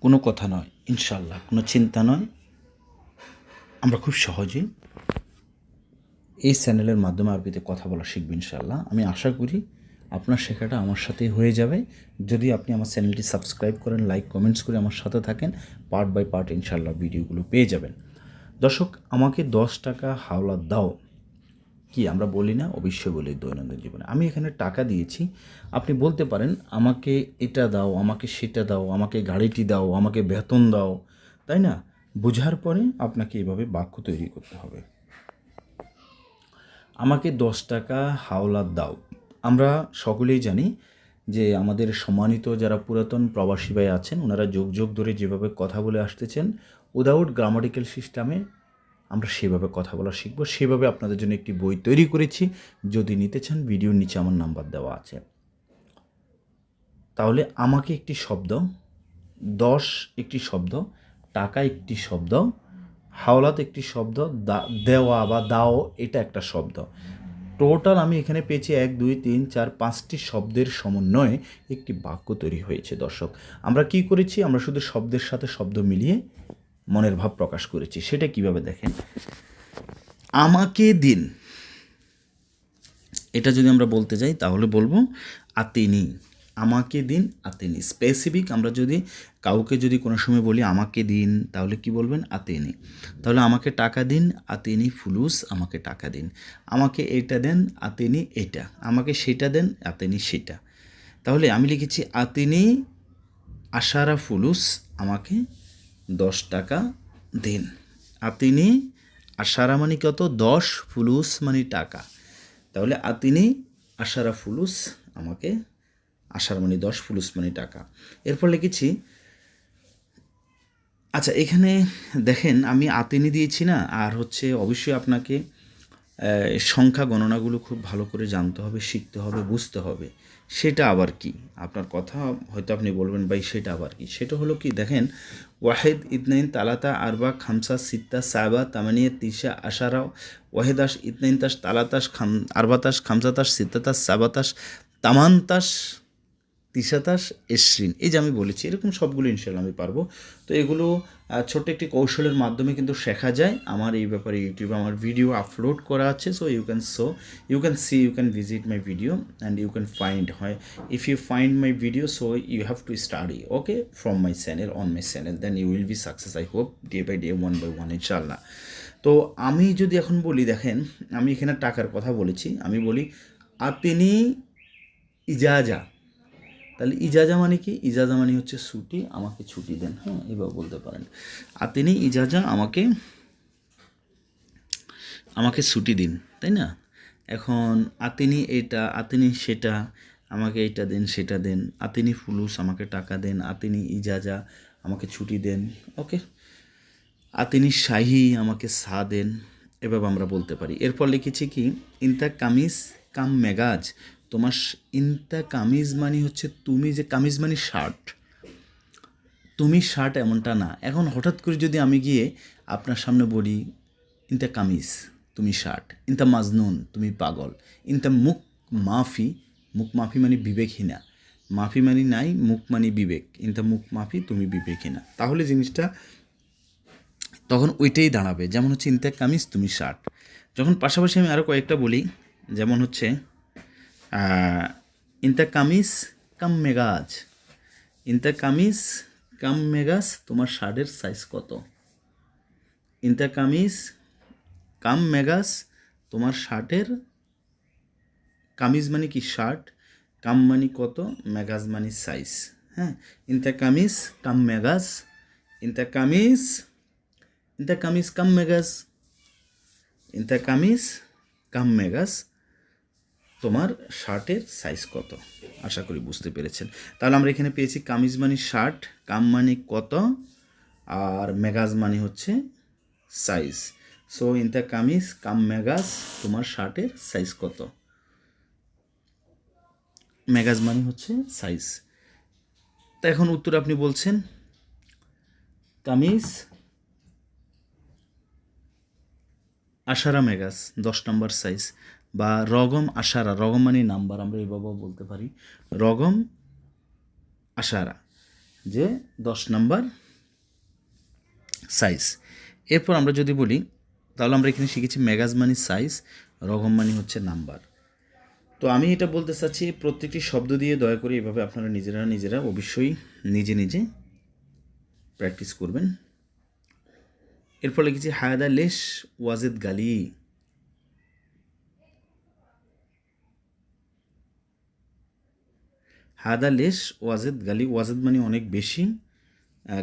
কোনো কথা নয়, ইনশাআল্লাহ কোনো চিন্তা নয়। আমরা খুব সহজে এই চ্যানেলের মাধ্যমে আরবিতে কথা বলা শিখব ইনশাআল্লাহ। আমি আশা করি আপনার শেখাটা আমার সাথেই হয়ে যাবে যদি আপনি আমার চ্যানেলটি সাবস্ক্রাইব করেন, লাইক কমেন্টস করে আমার সাথে থাকেন। পার্ট বাই পার্ট ইনশাআল্লাহ ভিডিওগুলো পেয়ে যাবেন। দর্শক, আমাকে 10 টাকা হাওলাত দাও, কি আমরা বলি না? অবশ্যই বলি দৈনন্দিন জীবনে। আমি এখানে টাকা দিয়েছি, আপনি বলতে পারেন আমাকে এটা দাও, আমাকে সেটা দাও, আমাকে গাড়িটি দাও, আমাকে বেতন দাও, তাই না? বোঝার পরে আপনাকে এভাবে বাক্য তৈরি করতে হবে। আমাকে 10 টাকা হাওলাত দাও। আমরা সকলেই জানি যে আমাদের সম্মানিত যারা পুরাতন প্রবাসী ভাই আছেন, ওনারা যুগ যুগ ধরে যেভাবে কথা বলে আসতেছেন উইদাউট গ্রামাটিক্যাল সিস্টেমে, আমরা সেভাবে কথা বলা শিখব। সেভাবে আপনাদের জন্য একটি বই তৈরি করেছি, যদি নিতে চান ভিডিওর নিচে আমার নাম্বার দেওয়া আছে। তাহলে আমাকে একটি শব্দ, 10 একটি শব্দ, টাকা একটি শব্দ, হাওলাত একটি শব্দ, দেওয়া বা দাও এটা একটা শব্দ। টোটাল আমি এখানে পেয়েছি 1 2 3 4 5টি শব্দের সমন্বয়ে একটি বাক্য তৈরি হয়েছে। দর্শক, আমরা কি করেছি? আমরা শুধু শব্দের সাথে শব্দ মিলিয়ে মনের ভাব প্রকাশ করেছি। সেটা কিভাবে দেখেন, আমাকে দিন, এটা যদি আমরা বলতে যাই তাহলে বলবো আতিনি। আমাকে দিন, আতিনি। স্পেসিফিক আমরা যদি কাউকে যদি কোনো সময় বলি আমাকে দিন, তাহলে কি বলবেন? আতিনি। তাহলে আমাকে টাকা দিন, আতিনি ফুলুস, আমাকে টাকা দিন। আমাকে এটা দেন, আতিনি এটা। আমাকে সেটা দেন, আতিনি সেটা। তাহলে আমি লিখেছি আতিনি আশারা ফুলুস, আমাকে 10 টাকা দিন। আতিনি আশারা মানে কত? 10, ফুলুস মানে টাকা। তাহলে আতিনি আশারা ফুলুস, আমাকে আশার মানে 10, ফুলুস মানে টাকা। এরপর লিখেছি, আচ্ছা এখানে দেখেন আমি আতিনি দিয়েছি না, আর হচ্ছে অবশ্যই আপনাকে সংখ্যা গণনাগুলো খুব ভালো করে জানতে হবে, শিখতে হবে, বুঝতে হবে। সেটা আবার কি? আপনার কথা হয়তো আপনি বলবেন ভাই সেটা আবার কি? সেটা হলো কি, দেখেন ওয়াহেদ ইতনাইন তালাতা আরবা খামসা সিত্তা সাবা তামানিয়া তিসা আশারা ওয়াহেদাস ইতনাইন তাস তালাতাস আরবাতাস খামসাতাস সিত্তাতাস সাবাতাস তামান্তাস তিসাতাস এসরিন। এই যে আমি বলেছি এরকম সবগুলো ইনশাল্লাহ আমি পারবো। তো এগুলো ছোট্ট একটি কৌশলের মাধ্যমে কিন্তু শেখা যায়। আমার এই ব্যাপারে ইউটিউবে আমার ভিডিও আপলোড করা আছে। So you can see, you can visit my video and you can find হয় if you find my video, so you have to study okay from my channel, on my channel, then you will be success I hope, day by day, one by one ইনশাল্লাহ। তো আমি যদি এখন বলি, দেখেন আমি এখানে টাকার কথা বলেছি, আমি বলি আতিনি ইজাজা। তাহলে ইজাজা মানে কি? ইজাজা মানে হচ্ছে ছুটি, আমাকে ছুটি দেন। হ্যাঁ, এভাবে বলতে পারেন আতিনি ইজাজা, আমাকে ছুটি দিন, তাই না? এখন আতিনি এটা, আতিনি সেটা, আমাকে এটা দেন সেটা দেন। আতিনি ফুলুস, আমাকে টাকা দেন। আতিনি ইজাজা, আমাকে ছুটি দেন। ওকে, আতিনি শাহি, আমাকে সা দেন। এভাবে আমরা বলতে পারি। এরপর লিখেছি কি, ইনতা কামিজ কাম মেগাজ, তোমার ইনতা কামিজ মানে হচ্ছে তুমি, যে কামিজ মানে শার্ট, তুমি শার্ট এমনটা না। এখন হঠাৎ করে যদি আমি গিয়ে আপনার সামনে বলি ইনতা কামিজ, তুমি শার্ট, ইনতা মাজনুন, তুমি পাগল, ইনতা মুখ মাফি, মুখ মাফি মানে বিবেকহীনা, মাফি মানে নাই, মুখ মানে বিবেক, ইনতা মুখ মাফি, তুমি বিবেকহীনা। তাহলে জিনিসটা তখন ওইটাই দাঁড়াবে, যেমন হচ্ছে ইনতা কামিজ, তুমি শার্ট। যখন পাশাপাশি আমি আরও কয়েকটা বলি, যেমন হচ্ছে ইনতা কামিজ কাম মেগাজ, ইনতা কামিজ কাম মেগাজ, তোমার শার্টের সাইজ কত? ইনতা কামিজ কাম মেগাজ, তোমার শার্টের, কামিজ মানে কি? শার্ট, কাম মানে কত, মেগাজ মানে সাইজ। হ্যাঁ, ইনতা কামিজ কাম মেগাজ, ইনতা কামিজ, ইনতা কামিজ কাম মেগাজ, ইনতা কামিজ কাম মেগাজ, তোমার শার্টের সাইজ কত? আশা করি বুঝতে পেরেছেন। তাহলে আমরা এখানে পেয়েছি কামিজ মানে শার্ট, কাম মানে কত, আর মেগাজ মানে হচ্ছে সাইজ। সো ইনতা কামিজ কাম মেগাজ, তোমার শার্টের সাইজ কত? মেগাজ মানে হচ্ছে সাইজ। তা এখন উত্তর আপনি বলছেন কামিজ আশারা মেগাজ, 10 নম্বর সাইজ, বা রগম আশারা, রগম মানে নাম্বার, আমরা এইভাবেও বলতে পারি রগম আশারা। যে 10 নাম্বার সাইজ। এরপর আমরা যদি বলি তাহলে আমরা এখানে শিখেছি মেগাজ মানি সাইজ, রকম মানি হচ্ছে নাম্বার। তো আমি এটা বলতে চাচ্ছি প্রত্যেকটি শব্দ দিয়ে দয়া করে এভাবে আপনারা নিজেরা অবশ্যই নিজে প্র্যাকটিস করবেন। এরপর লিখেছি হায়দা লেশ ওয়াজেদ গালি। হাদা লেশ ওয়াজেদ গালি। ওয়াজেদ মানে অনেক বেশি,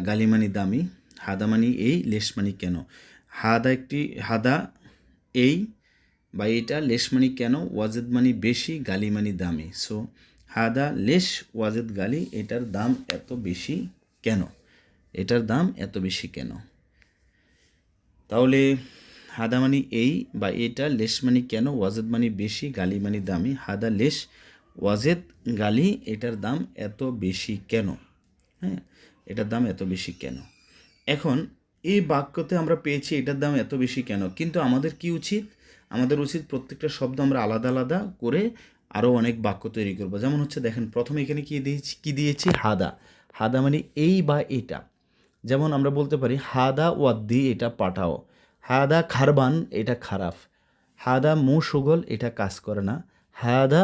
গালি মানে দামি। হাদা মানে এই, লেশ মানে কেন। হাদা এই বা এটা, লেশ মানে কেন, ওয়াজেদ মানে বেশি, গালি মানে দামি। সো হাদা লেশ ওয়াজেদ গালি, এটার দাম এত বেশি কেন, এটার দাম এত বেশি কেন। তাহলে হাদা মানে এই বা এটা, লেশ মানে কেন, ওয়াজেদ মানে বেশি, গালি মানে দামি। হাদা লেশ ওয়াজেদ গালি, এটার দাম এত বেশি কেন। হ্যাঁ, এটার দাম এত বেশি কেন। এখন এই বাক্যতে আমরা পেয়েছি এটার দাম এত বেশি কেন, কিন্তু আমাদের কি উচিত, আমাদের উচিত প্রত্যেকটা শব্দ আমরা আলাদা আলাদা করে আরও অনেক বাক্য তৈরি করবো। যেমন হচ্ছে দেখেন প্রথমে এখানে কি দিয়েছি হাদা। হাদা মানে এই বা এটা। যেমন আমরা বলতে পারি হাদা ওয়াদ্দি, এটা পাঠাও। হাদা খারবান, এটা খারাপ। হাদা মুশগল, এটা কাজ করে না। হাদা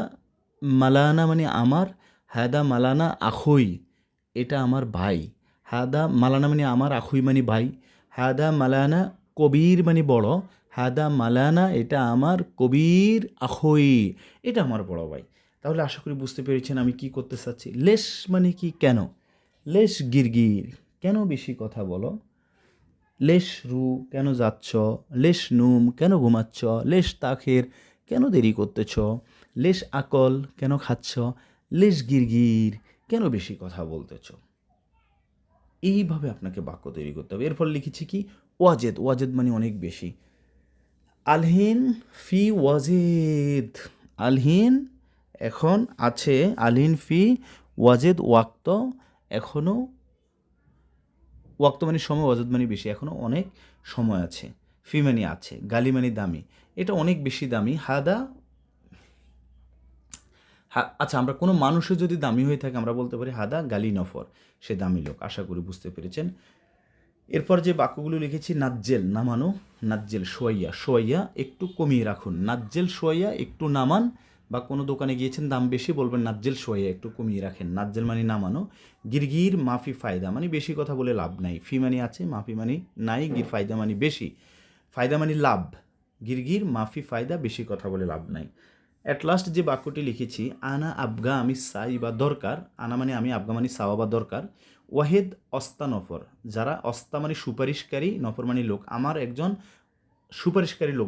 মালানা মানে আমার। হাদা মালানা আখুই, এটা আমার ভাই। হাদা মালানা মানে আমার, আখুই মানে ভাই। হাদা মালানা কবির মানে বড়। হাদা মালানা, এটা আমার, কবির আখুই, এটা আমার বড় ভাই। তাহলে আশা করি বুঝতে পেরেছেন আমি কি করতে চাচ্ছি। লেশ মানে কি কেন। লেশ গিরগির, কেন বেশি কথা বলো। লেশ রু, কেন যাচ্ছ। লেশ নুম, কেন ঘুমাচ্ছ। লেশ তাখের, কেন দেরি করতেছ। লেশ আকল, কেন খাচ্ছ। লেশ গিরগির, কেন বেশি কথা বলতেছ। এইভাবে আপনাকে বাক্য তৈরি করতে হবে। এরপর লিখেছি কি ওয়াজেদ। ওয়াজেদ মানে অনেক বেশি। আলহিন ফি ওয়াজেদ। আলহিন এখন আছে। আলহিন ফি ওয়াজেদ ওয়াক্ত, এখনও। ওয়াক্ত মানে সময়, ওয়াজেদ মানে বেশি, এখনও অনেক সময় আছে। ফি মানে আছে, গালি মানে দামি, এটা অনেক বেশি দামি। আচ্ছা, আমরা কোনো মানুষের যদি দামি হয়ে থাকে আমরা বলতে পারি হাদা গালি নফর, সে দামি লোক। আশা করি বুঝতে পেরেছেন। এরপর যে বাক্যগুলো লিখেছি নাজ্জেল, নামানো। নাজ্জেল সোয়াইয়া, সোয়াইয়া একটু কমিয়ে রাখুন। নাজ্জেল সোয়াইয়া একটু নামান, বা কোনো দোকানে গিয়েছেন দাম বেশি, বলবেন নাজ্জেল সোয়াইয়া একটু কমিয়ে রাখেন। নাজ্জেল মানে নামানো। গিরগির মাফি ফায়দা মানে বেশি কথা বলে লাভ নাই। ফি মানে আছে, মাফি মানে নাই, গির ফায়দা মানে বেশি, ফায়দা মানে লাভ। গিরগির মাফি ফায়দা, বেশি কথা বলে লাভ নাই। অ্যাট লাস্ট যে বাক্যটি লিখেছি আনা আবগা, আমি চাই বা দরকার। আনা মানে আমি, আবগা মানে চাওয়া বা দরকার। ওয়াহেদ অস্তা নফর, যারা অস্তা মানে সুপারিশকারী, নফর মানে লোক, আমার একজন সুপারিশকারী লোক